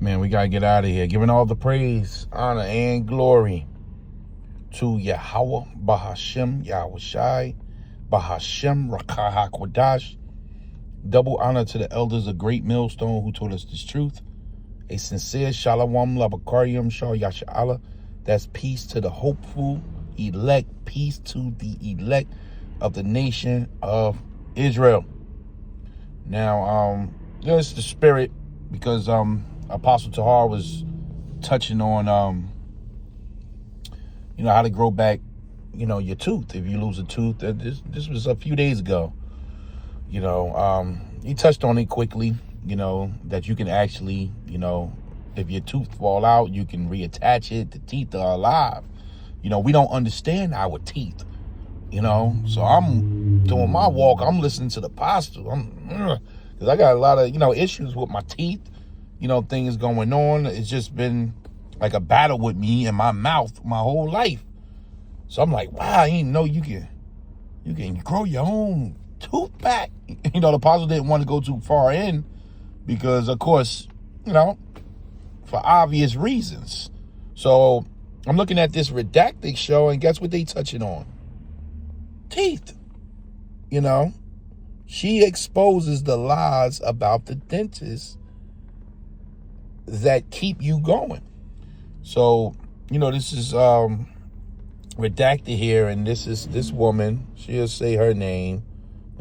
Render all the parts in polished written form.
Man, we got to get out of here. Giving all the praise, honor, and glory to Yahweh, Bahashem, Yahushai, Bahashem, Rakah HaKodash. Double honor to the elders of Great Millstone who told us this truth. A sincere Shalom, Labakarium, Shah Yasha'Allah. That's peace to the hopeful elect, peace to the elect of the nation of Israel. Now, it's the spirit, because Apostle Tahar was touching on how to grow back your tooth if you lose a tooth. This was a few days ago. He touched on it quickly, that you can actually, if your tooth fall out, you can reattach it. The teeth are alive. We don't understand our teeth, so I'm doing my walk. I'm listening to the apostle. Because I got a lot of, issues with my teeth, things going on. It's just been like a battle with me and my mouth my whole life. So I'm like, wow, I didn't know you can grow your own tooth back. The apostle didn't want to go too far in because, of course, for obvious reasons. So I'm looking at this redacted show, and guess what they touching on? Teeth. She exposes the lies about the dentist that keep you going. So, this is redacted here, and this woman, she'll say her name.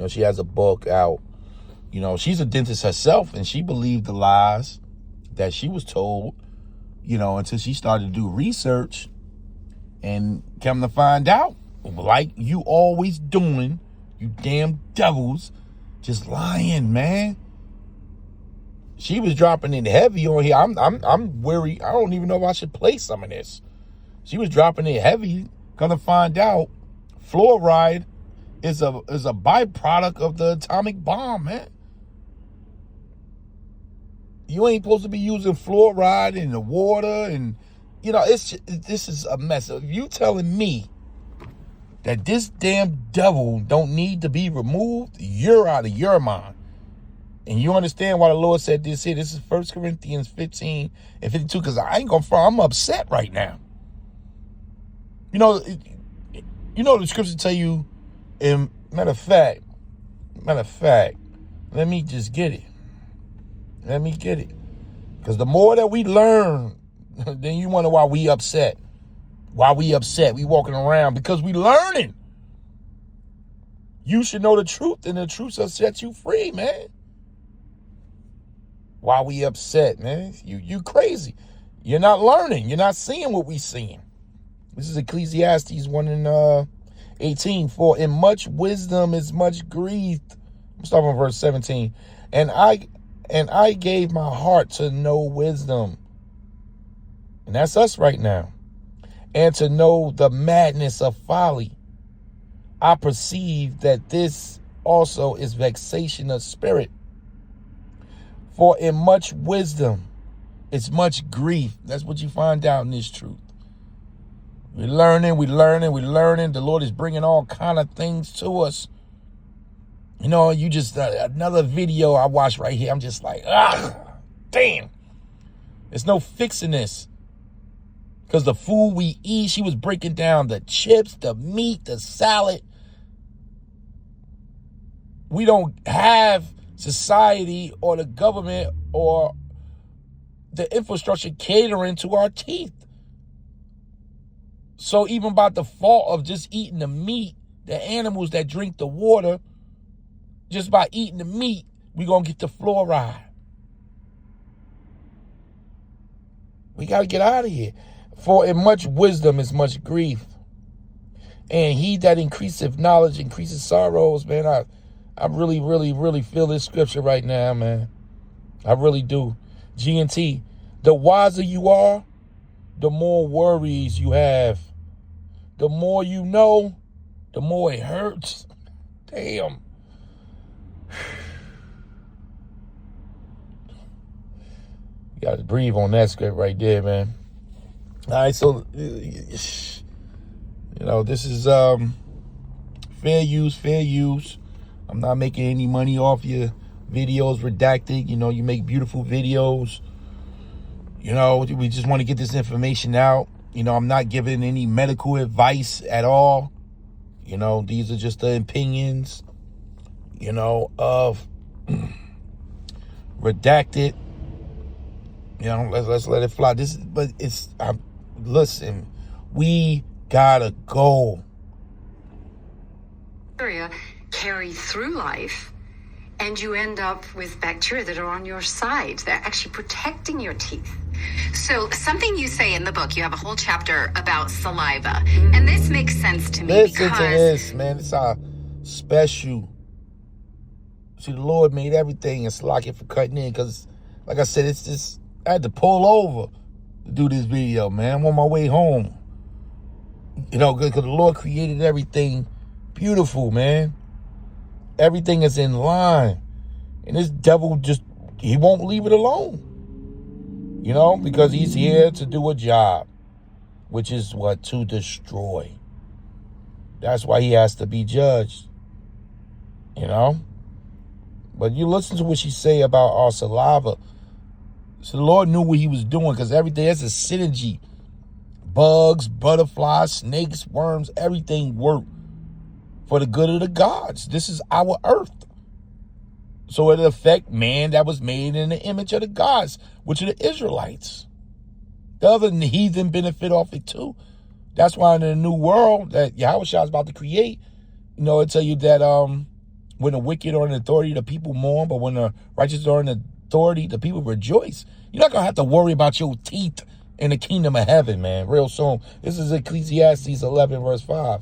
She has a book out. She's a dentist herself, and she believed the lies that she was told, until she started to do research and come to find out, like you always doing, you damn devils, just lying, man. She was dropping it heavy on here. I'm worried. I don't even know if I should play some of this. She was dropping it heavy. Gonna find out fluoride is a byproduct of the atomic bomb, man. You ain't supposed to be using fluoride in the water, and this is a mess. If you telling me that this damn devil don't need to be removed, you're out of your mind. And you understand why the Lord said this here. This is 1 Corinthians 15 and 52, because I ain't gonna front. I'm upset right now. The scriptures tell you, and matter of fact, let me just get it. Because the more that we learn, then you wonder why we upset. We walking around because we learning. You should know the truth, and the truth will set you free, man. Why we upset, man? You crazy. You're not learning. You're not seeing what we seeing. This is Ecclesiastes 1 and 18. For in much wisdom is much grief. I'm starting from verse 17. And I gave my heart to know wisdom. And that's us right now. And to know the madness of folly. I perceive that this also is vexation of spirit. For in much wisdom is much grief. That's what you find out in this truth. We're learning. The Lord is bringing all kind of things to us. You just, another video I watched right here, I'm just like, damn. There's no fixing this. Because the food we eat, she was breaking down the chips, the meat, the salad. We don't have society or the government or the infrastructure catering to our teeth. So even by default of just eating the meat, the animals that drink the water, just by eating the meat, we're going to get the fluoride. We got to get out of here. For in much wisdom is much grief. And he that increaseth knowledge increases sorrows, man. I really, really, really feel this scripture right now, man. I really do. G&T, the wiser you are, the more worries you have. The more you know, the more it hurts. Damn. You got to breathe on that script right there, man. All right, so, this is fair use. I'm not making any money off your videos redacted. You make beautiful videos. You know, we just want to get this information out. You know, I'm not giving any medical advice at all. You know, these are just the opinions, you know, of redacted. You know, let's let it fly. Listen, we gotta go. Carry through life, and you end up with bacteria that are on your side. They're actually protecting your teeth. So something you say in the book, you have a whole chapter about saliva. And this makes sense to me Listen to this, man. It's our special. See, the Lord made everything and slack it for cutting in. Because, like I said, it's just, I had to pull over to do this video, man. I'm on my way home. You know, because the Lord created everything beautiful, man. Everything is in line. And this devil just, he won't leave it alone. You know, because he's here to do a job, which is what? To destroy. That's why he has to be judged. You know? But you listen to what she say about our saliva. So the Lord knew what he was doing, because everything has a synergy. Bugs, butterflies, snakes, worms, everything work for the good of the gods. This is our earth. So it'll affect man that was made in the image of the gods, which are the Israelites. The other heathen benefit off it too. That's why in the new world that Yahushua is about to create, you know, it'll tell you that when the wicked are in authority, the people mourn, but when the righteous are in authority, the people rejoice. You're not going to have to worry about your teeth in the kingdom of heaven, man, real soon. This is Ecclesiastes 11, verse 5.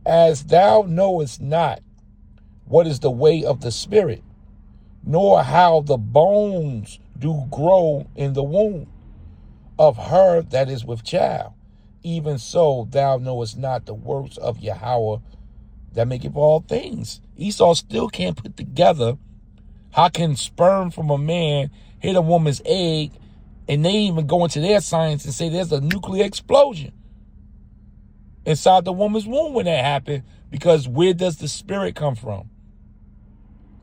As thou knowest not what is the way of the Spirit, nor how the bones do grow in the womb of her that is with child, even so thou knowest not the works of Yahweh that maketh all things. Esau still can't put together how can sperm from a man hit a woman's egg, and they even go into their science and say there's a nuclear explosion inside the woman's womb when that happened, because where does the spirit come from?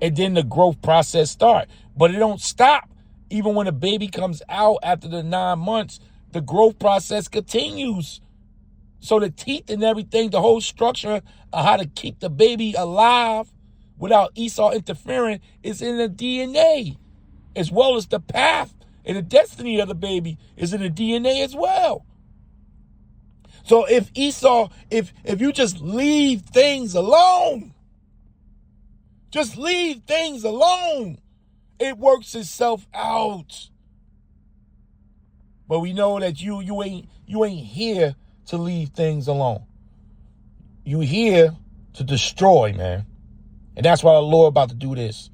And then the growth process start. But it don't stop. Even when a baby comes out after the 9 months, the growth process continues. So the teeth and everything, the whole structure of how to keep the baby alive without Esau interfering is in the DNA, as well as the path and the destiny of the baby is in the DNA as well. So if Esau, if you just leave things alone, just leave things alone, it works itself out. But we know that you ain't here to leave things alone. You here to destroy, man. And that's why the Lord about to do this.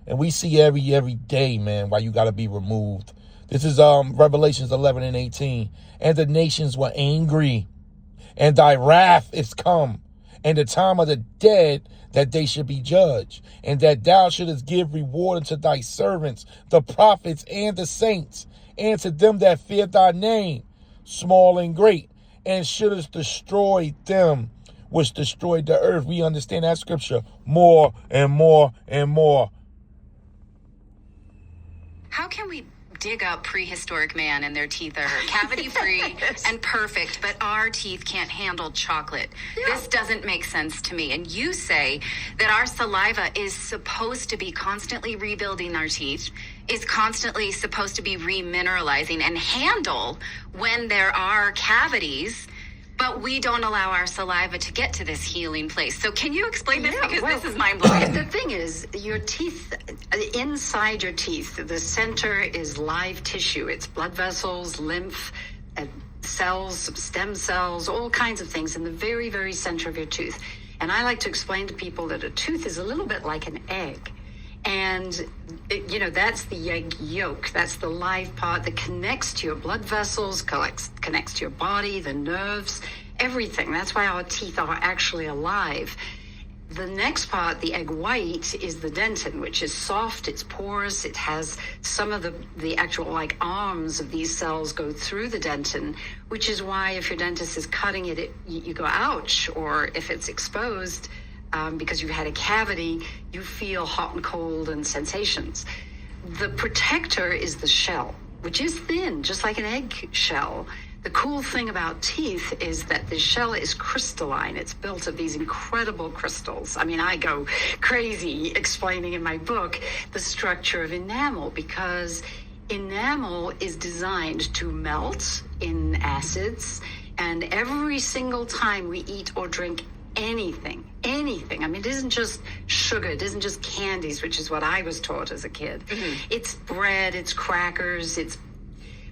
And we see every day, man, why you got to be removed. This is Revelations 11 and 18. And the nations were angry, and thy wrath is come, and the time of the dead that they should be judged, and that thou shouldest give reward unto thy servants, the prophets and the saints, and to them that fear thy name, small and great, and shouldest destroy them which destroyed the earth. We understand that scripture more and more and more. How can we dig up prehistoric man and their teeth are cavity-free and perfect, but our teeth can't handle chocolate? Yeah. This doesn't make sense to me. And you say that our saliva is supposed to be constantly rebuilding our teeth, is constantly supposed to be remineralizing and handle when there are cavities, but we don't allow our saliva to get to this healing place. So can you explain this? Because this is mind-blowing. The thing is, your teeth, inside your teeth, the center is live tissue. It's blood vessels, lymph, cells, stem cells, all kinds of things in the very, very center of your tooth. And I like to explain to people that a tooth is a little bit like an egg. And, that's the egg yolk. That's the live part that connects to your blood vessels, connects to your body, the nerves, everything. That's why our teeth are actually alive. The next part, the egg white, is the dentin, which is soft, it's porous, it has some of the actual arms of these cells go through the dentin, which is why if your dentist is cutting it, you go, ouch, or if it's exposed, because you've had a cavity, you feel hot and cold and sensations. The protector is the shell. which is thin, just like an egg shell. The cool thing about teeth is that the shell is crystalline. It's built of these incredible crystals. I mean, I go crazy explaining in my book the structure of enamel, because enamel is designed to melt in acids, and every single time we eat or drink anything, I mean, it isn't just sugar, it isn't just candies, which is what I was taught as a kid. It's bread, it's crackers, it's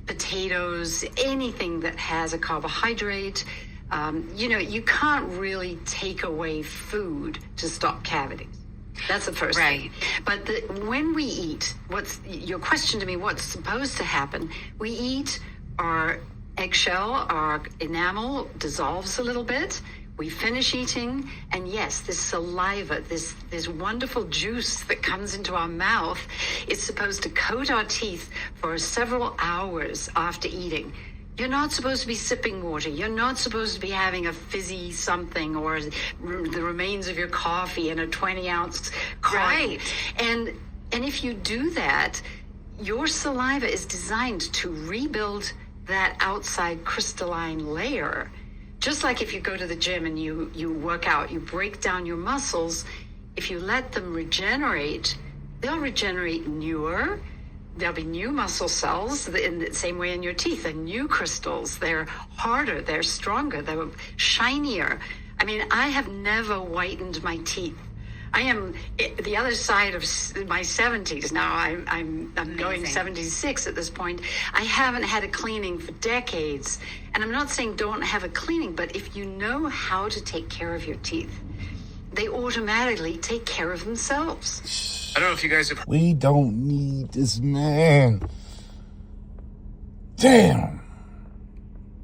potatoes, anything that has a carbohydrate. You can't really take away food to stop cavities. That's the first thing. But when we eat, your question to me, what's supposed to happen? We eat, our eggshell, our enamel dissolves a little bit. We finish eating, and yes, this saliva, this wonderful juice that comes into our mouth, is supposed to coat our teeth for several hours after eating. You're not supposed to be sipping water. You're not supposed to be having a fizzy something or the remains of your coffee in a 20-ounce cup. Right. And if you do that, your saliva is designed to rebuild that outside crystalline layer. Just like if you go to the gym and you work out, you break down your muscles, if you let them regenerate, they'll regenerate newer. There'll be new muscle cells in the same way in your teeth, and new crystals. They're harder, they're stronger, they're shinier. I mean, I have never whitened my teeth. I am the other side of my 70s now. I'm going 76 at this point. I haven't had a cleaning for decades. And I'm not saying don't have a cleaning, but if you know how to take care of your teeth, they automatically take care of themselves. I don't know if you guys have... We don't need this man. Damn.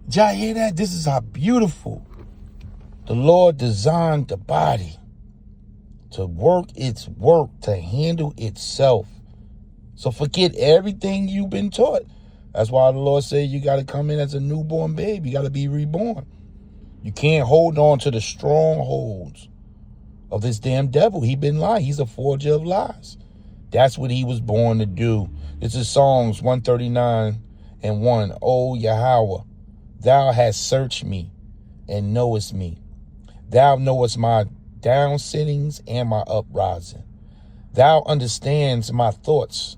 Did y'all hear that? This is how beautiful the Lord designed the body to work its work, to handle itself. So forget everything you've been taught. That's why the Lord said you got to come in as a newborn baby. You got to be reborn. You can't hold on to the strongholds of this damn devil. He been lying. He's a forger of lies. That's what he was born to do. This is Psalms 139:1. O Yahweh, thou hast searched me and knowest me. Thou knowest my down sittings and my uprising. Thou understands my thoughts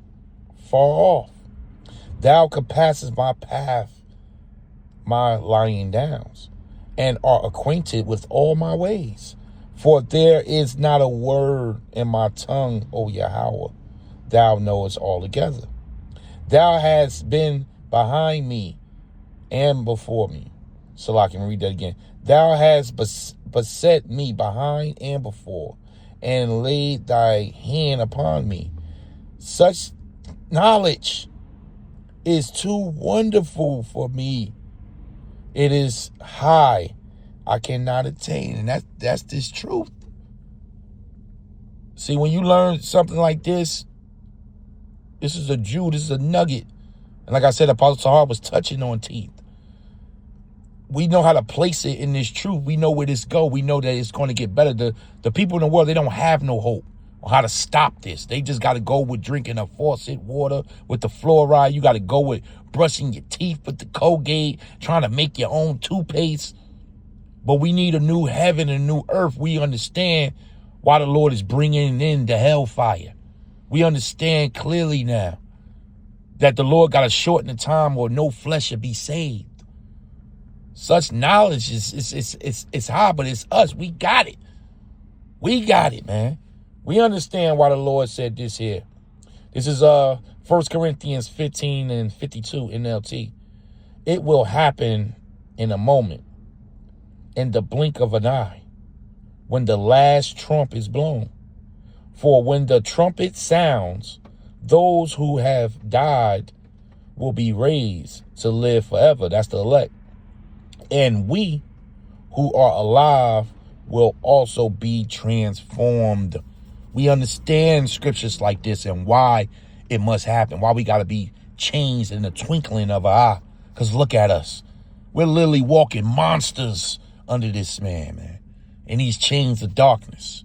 far off. Thou compassest my path, my lying downs, and art acquainted with all my ways. For there is not a word in my tongue, O Yahweh, thou knowest altogether. Thou hast been behind me and before me. So I can read that again. Thou hast beset me behind and before, and laid thy hand upon me. Such knowledge is too wonderful for me. It is high, I cannot attain. And that's this truth. See, when you learn something like this is a Jew, this is a nugget. And like I said, Apostle Tahar was touching on teeth. We know how to place it in this truth. We know where this go. We know that it's going to get better. The people in the world, they don't have no hope on how to stop this. They just got to go with drinking a faucet water with the fluoride. You got to go with brushing your teeth with the Colgate, trying to make your own toothpaste. But we need a new heaven and a new earth. We understand why the Lord is bringing in the hellfire. We understand clearly now that the Lord got to shorten the time or no flesh should be saved. Such knowledge is high, but it's us. We got it. We got it, man. We understand why the Lord said this here. This is 1 Corinthians 15:52 NLT. It will happen in a moment, in the blink of an eye, when the last trump is blown. For when the trumpet sounds, those who have died will be raised to live forever. That's the elect. And we who are alive will also be transformed. We understand scriptures like this and why it must happen, why we got to be changed in the twinkling of an eye. Because look at us. We're literally walking monsters under this man. And these chains of darkness.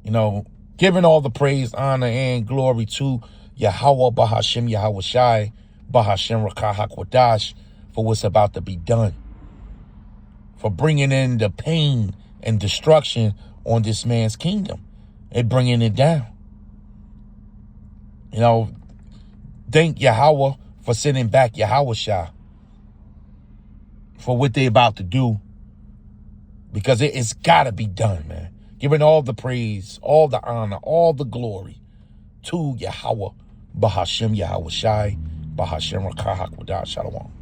You know, giving all the praise, honor, and glory to Yahweh Bahashim Yahweh Shai Bahashim Rakah HaKodash for what's about to be done. For bringing in the pain and destruction on this man's kingdom and bringing it down. You know, thank Yahweh for sending back Yahweh Shai for what they about to do, because it's got to be done, man. Giving all the praise, all the honor, all the glory to Yahweh Bahashim Yahweh Shai Bahashim Rakah HaKodash. Shalom.